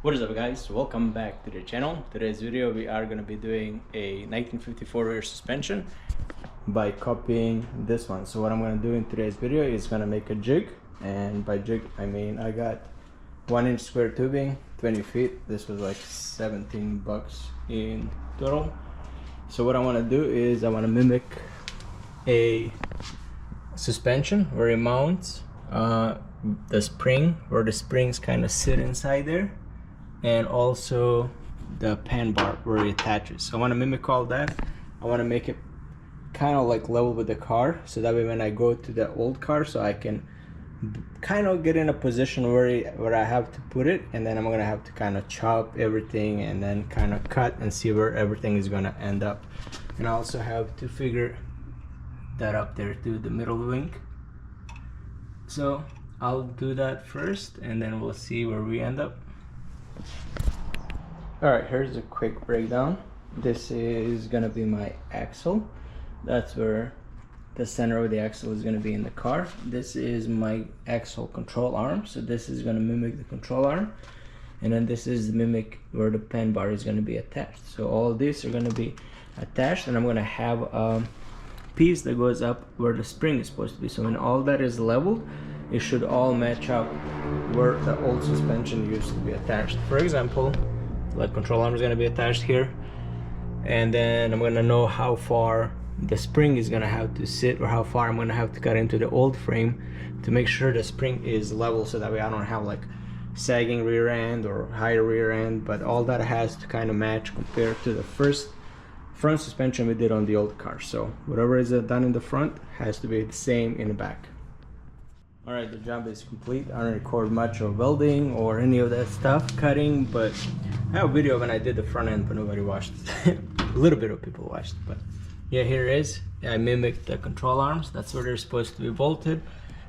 What is up, guys? Welcome back to the channel. Today's video we are going to be doing a 1954 rear suspension by copying this one. So what I'm going to do in today's video is going to make a jig, and by jig I mean I got 1-inch square tubing, 20 feet. This was like 17 bucks in total. So what I want to do is I want to mimic a suspension where it mounts the spring, where the springs kind of sit inside there, and also the pan bar where it attaches. So I want to mimic all that. I want to make it kind of like level with the car, so that way when I go to the old car, so I can kind of get in a position where I have to put it, and then I'm gonna have to kind of chop everything and then kind of cut and see where everything is gonna end up. And I also have to figure that up there to the middle wing. So I'll do that first and then we'll see where we end up. Alright, here's a quick breakdown. This is gonna be my axle. That's where the center of the axle is gonna be in the car. This is my axle control arm, so this is gonna mimic the control arm. And then this is the mimic where the pan bar is gonna be attached. So all of these are gonna be attached, and I'm gonna have a piece that goes up where the spring is supposed to be. So when all that is leveled, it should all match up where the old suspension used to be attached. For example, the control arm is going to be attached here, and then I'm going to know how far the spring is going to have to sit, or how far I'm going to have to cut into the old frame to make sure the spring is level, so that way I don't have like sagging rear end or higher rear end, but all that has to kind of match compared to the front suspension we did on the old car. So whatever is done in the front has to be the same in the back. Alright, the job is complete. I don't record much of welding or any of that stuff, cutting, but I have a video when I did the front end, but nobody watched it. A little bit of people watched, but yeah, here it is. I mimicked the control arms. That's where they're supposed to be bolted.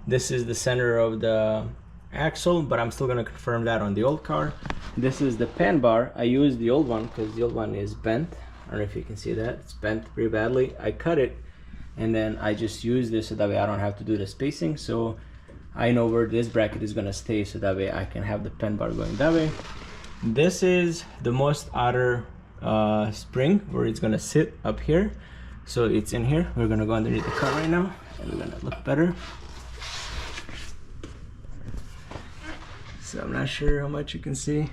This is the center of the axle, but I'm still going to confirm that on the old car. This is the pan bar. I used the old one because the old one is bent. I don't know if you can see that. It's bent pretty badly. I cut it, and then I just use this so that way I don't have to do the spacing. So I know where this bracket is gonna stay, so that way I can have the pen bar going that way. This is the most outer spring where it's gonna sit up here. So it's in here. We're gonna go underneath the car right now, and we're gonna look better. So I'm not sure how much you can see,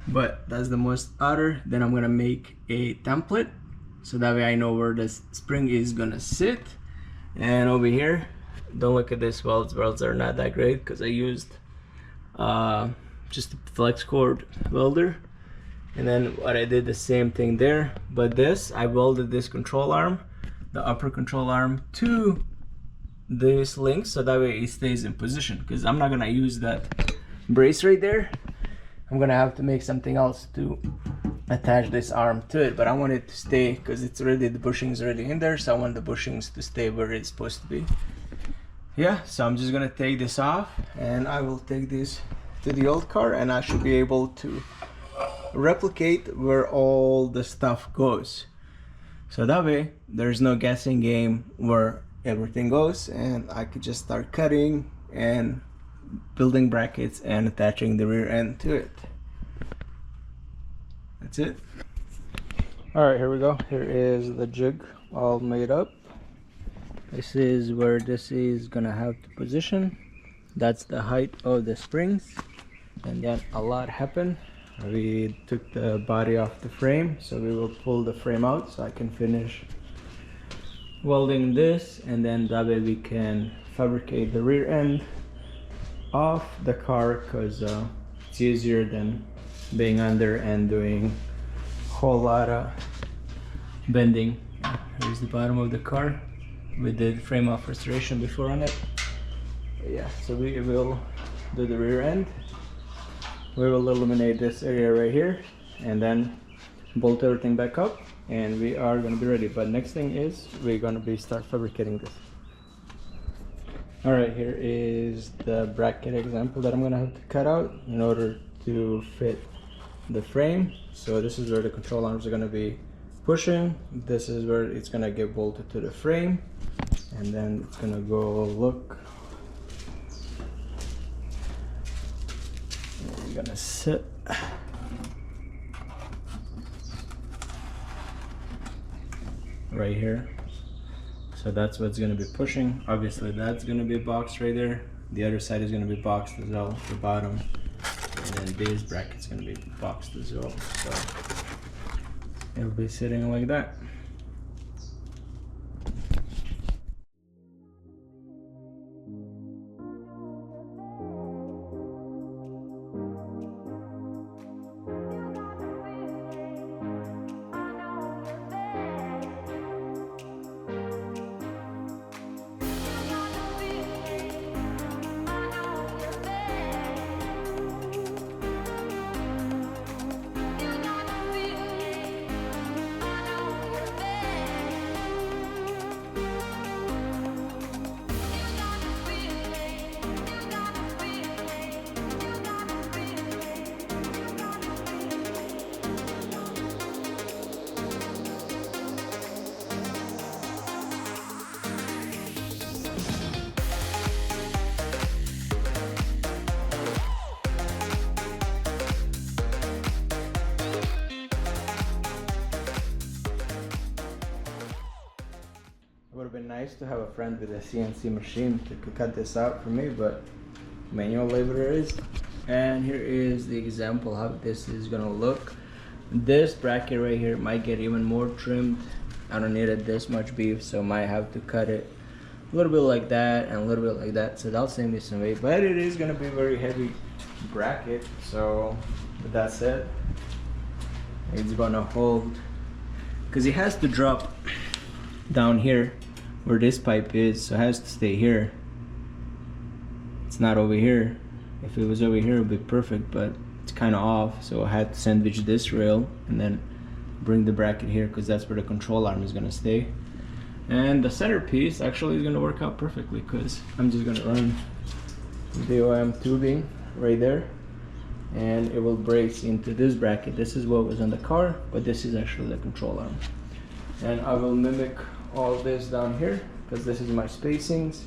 but that's the most outer. Then I'm gonna make a template, so that way I know where the spring is gonna sit. And over here, don't look at this welds. Welds are not that great because I used just a flex cord welder. And then what I did the same thing there, but this, I welded this control arm, the upper control arm, to this link, so that way it stays in position, because I'm not gonna use that brace right there. I'm gonna have to make something else to attach this arm to it, but I want it to stay because it's already, the bushing's already in there, so I want the bushings to stay where it's supposed to be. Yeah, so I'm just gonna take this off, and I will take this to the old car, and I should be able to replicate where all the stuff goes. So that way there's no guessing game where everything goes, and I could just start cutting and building brackets and attaching the rear end to it. That's it. Alright, here we go. Here is the jig all made up. This is where this is gonna have to position. That's the height of the springs, and then a lot happened. We took the body off the frame, so we will pull the frame out so I can finish welding this, and then that way we can fabricate the rear end off the car, because it's easier than being under and doing a whole lot of bending. Here's the bottom of the car. We did frame off restoration before on it. Yeah, so we will do the rear end. We will eliminate this area right here, and then bolt everything back up, and we are going to be ready. But next thing is we're going to be start fabricating this. Alright, here is the bracket example that I'm going to have to cut out in order to fit the frame. So this is where the control arms are going to be pushing. This is where it's going to get bolted to the frame, and then it's going to go look gonna sit. Right here. So that's what's gonna be pushing. Obviously that's gonna be boxed right there. The other side is gonna be boxed as well, the bottom. And then this bracket's gonna be boxed as well. So it'll be sitting like that. It would have been nice to have a friend with a CNC machine that could cut this out for me, but manual labor it is. And here is the example how this is gonna look. This bracket right here might get even more trimmed. I don't need it this much beef, so I might have to cut it a little bit like that and a little bit like that, so that'll save me some weight. But it is gonna be a very heavy bracket, so with that said, it's gonna hold, because it has to drop down here where this pipe is, so it has to stay here. It's not over here. If it was over here it would be perfect, but it's kind of off, so I had to sandwich this rail and then bring the bracket here, because that's where the control arm is gonna stay. And the centerpiece actually is gonna work out perfectly, because I'm just gonna run the OM tubing right there and it will brace into this bracket. This is what was on the car, but this is actually the control arm. And I will mimic all this down here, because this is my spacings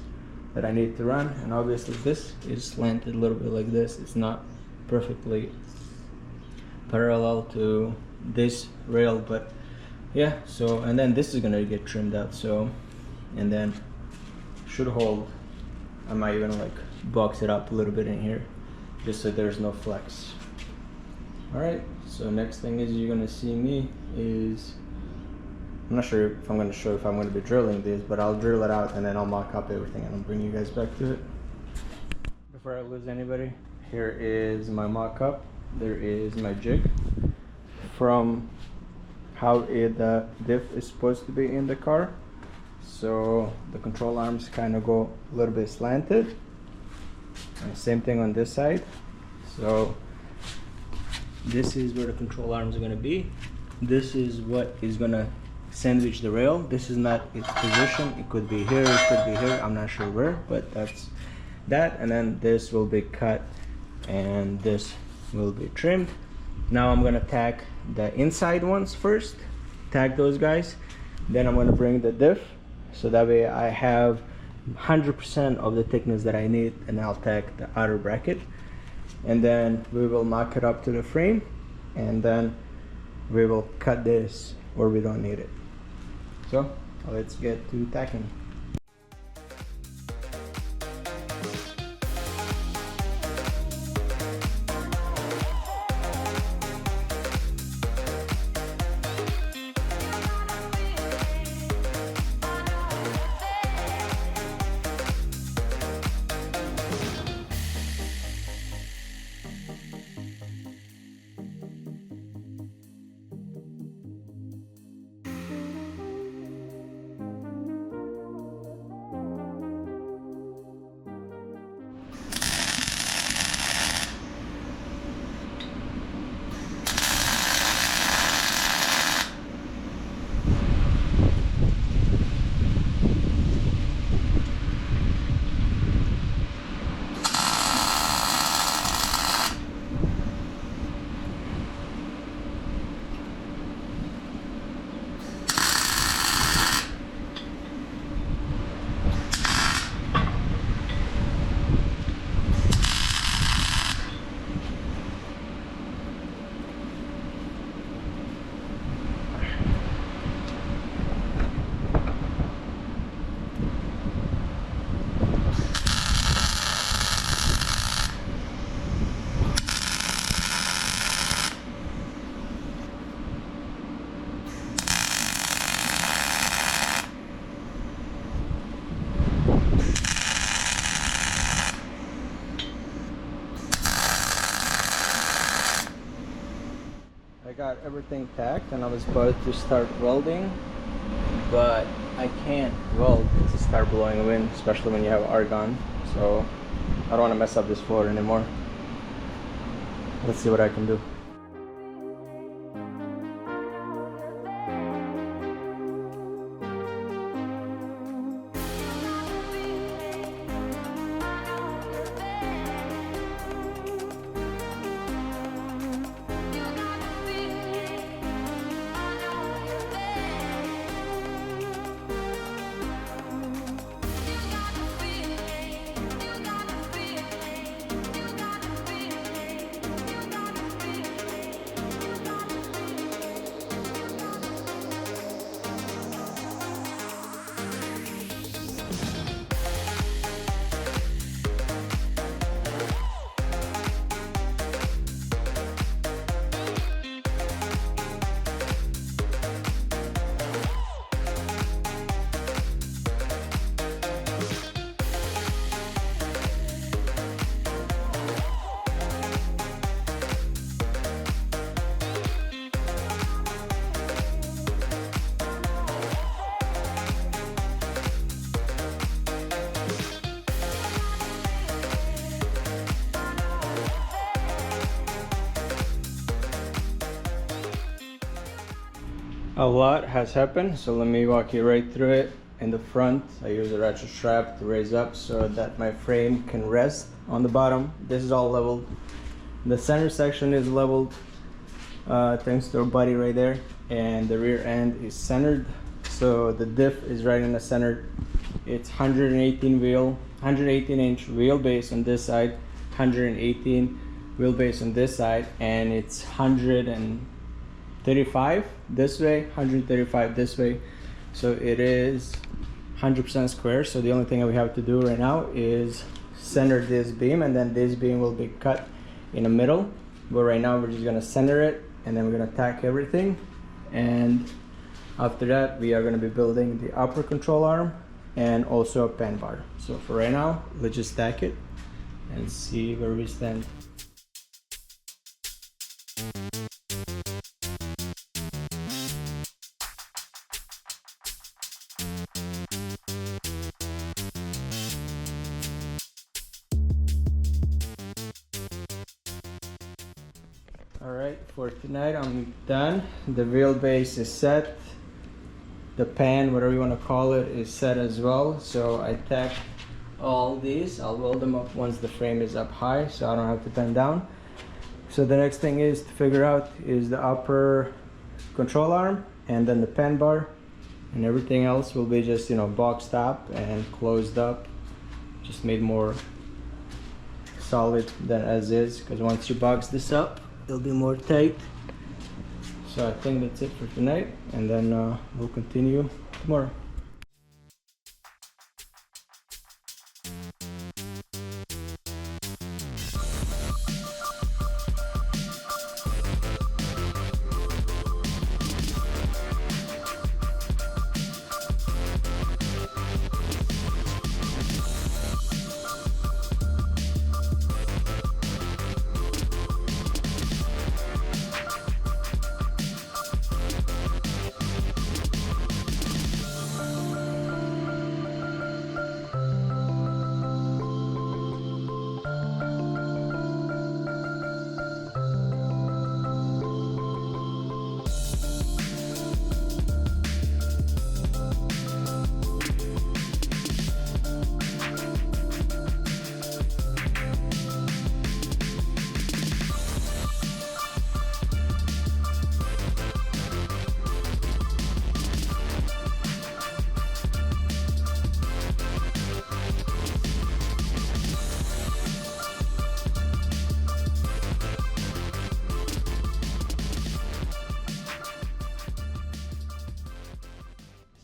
that I need to run. And obviously this is slanted a little bit like this. It's not perfectly parallel to this rail, but yeah. So, and then this is gonna get trimmed out, so, and then should hold. I might even like box it up a little bit in here, just so there's no flex. All right, so next thing is you're gonna see me is, I'm not sure if I'm going to show if I'm going to be drilling this, but I'll drill it out and then I'll mock up everything and I'll bring you guys back to it. Before I lose anybody, here is my mock up. There is my jig from how the diff is supposed to be in the car. So the control arms kind of go a little bit slanted. And same thing on this side. So this is where the control arms are going to be. This is what is going to sandwich the rail. This is not its position. It could be here, it could be here, I'm not sure where, but that's that. And then this will be cut and this will be trimmed. Now I'm gonna tack the inside ones first, tack those guys, then I'm gonna bring the diff, so that way I have 100% of the thickness that I need, and I'll tack the outer bracket, and then we will mock it up to the frame, and then we will cut this where we don't need it. So let's get to tacking. I got everything tacked and I was about to start welding, but I can't weld because it started blowing wind, especially when you have argon. So I don't want to mess up this floor anymore. Let's see what I can do. A lot has happened, so let me walk you right through it. In the front, I use a ratchet strap to raise up so that my frame can rest on the bottom. This is all leveled. The center section is leveled thanks to our body right there, and the rear end is centered, so the diff is right in the center. It's 118 inch wheelbase on this side, 118 wheelbase on this side, and it's 135 this way, 135 this way, so it is 100% square. So the only thing that we have to do right now is center this beam, and then this beam will be cut in the middle. But right now we're just gonna center it, and then we're gonna tack everything, and after that we are gonna be building the upper control arm and also a pan bar. So for right now, let's just stack it and see where we stand. Alright, for tonight I'm done. The wheelbase is set. The pan, whatever you want to call it, is set as well. So I tacked all these. I'll weld them up once the frame is up high, so I don't have to bend down. So the next thing is to figure out is the upper control arm and then the pan bar, and everything else will be just, you know, boxed up and closed up, just made more solid than as is, because once you box this up it'll be more tight. So I think that's it for tonight, and then we'll continue tomorrow.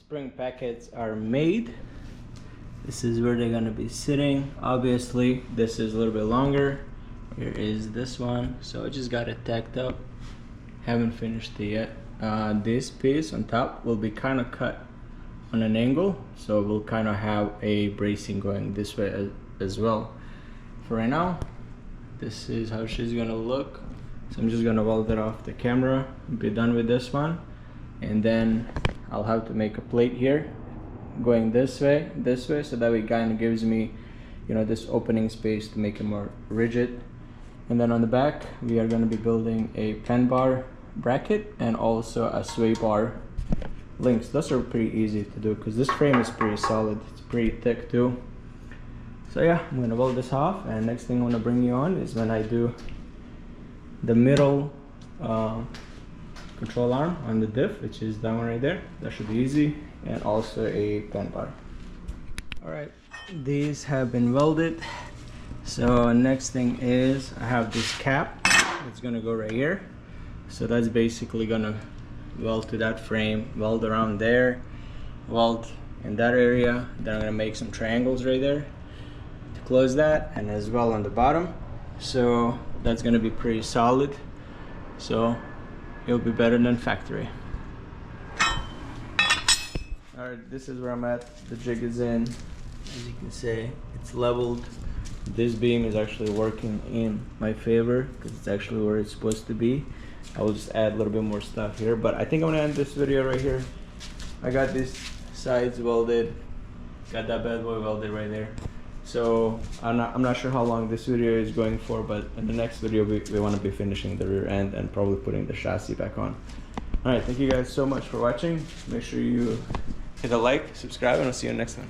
Spring packets are made. This is where they're gonna be sitting. Obviously this is a little bit longer. Here is this one, so I just got it tacked up, haven't finished it yet. This piece on top will be kind of cut on an angle, so we'll kind of have a bracing going this way as well. For right now, this is how she's gonna look So I'm just gonna weld it off the camera, be done with this one, and then I'll have to make a plate here going this way, so that way it kind of gives me, you know, this opening space to make it more rigid. And then on the back we are going to be building a pen bar bracket and also a sway bar links. Those are pretty easy to do because this frame is pretty solid, it's pretty thick too. So yeah, I'm going to weld this off, and next thing I want to bring you on is when I do the middle control arm on the diff, which is that one right there. That should be easy, and also a pen bar. All right, these have been welded. So next thing is I have this cap that's gonna go right here. So that's basically gonna weld to that frame, weld around there, weld in that area. Then I'm gonna make some triangles right there to close that, and as well on the bottom. So that's gonna be pretty solid. So it'll be better than factory. Alright, this is where I'm at. The jig is in. As you can see, it's leveled. This beam is actually working in my favor because it's actually where it's supposed to be. I will just add a little bit more stuff here, but I think I'm gonna end this video right here. I got these sides welded, got that bad boy welded right there. So I'm not sure how long this video is going for, but in the next video we want to be finishing the rear end and probably putting the chassis back on. Alright, thank you guys so much for watching. Make sure you hit a like, subscribe, and I'll see you next time.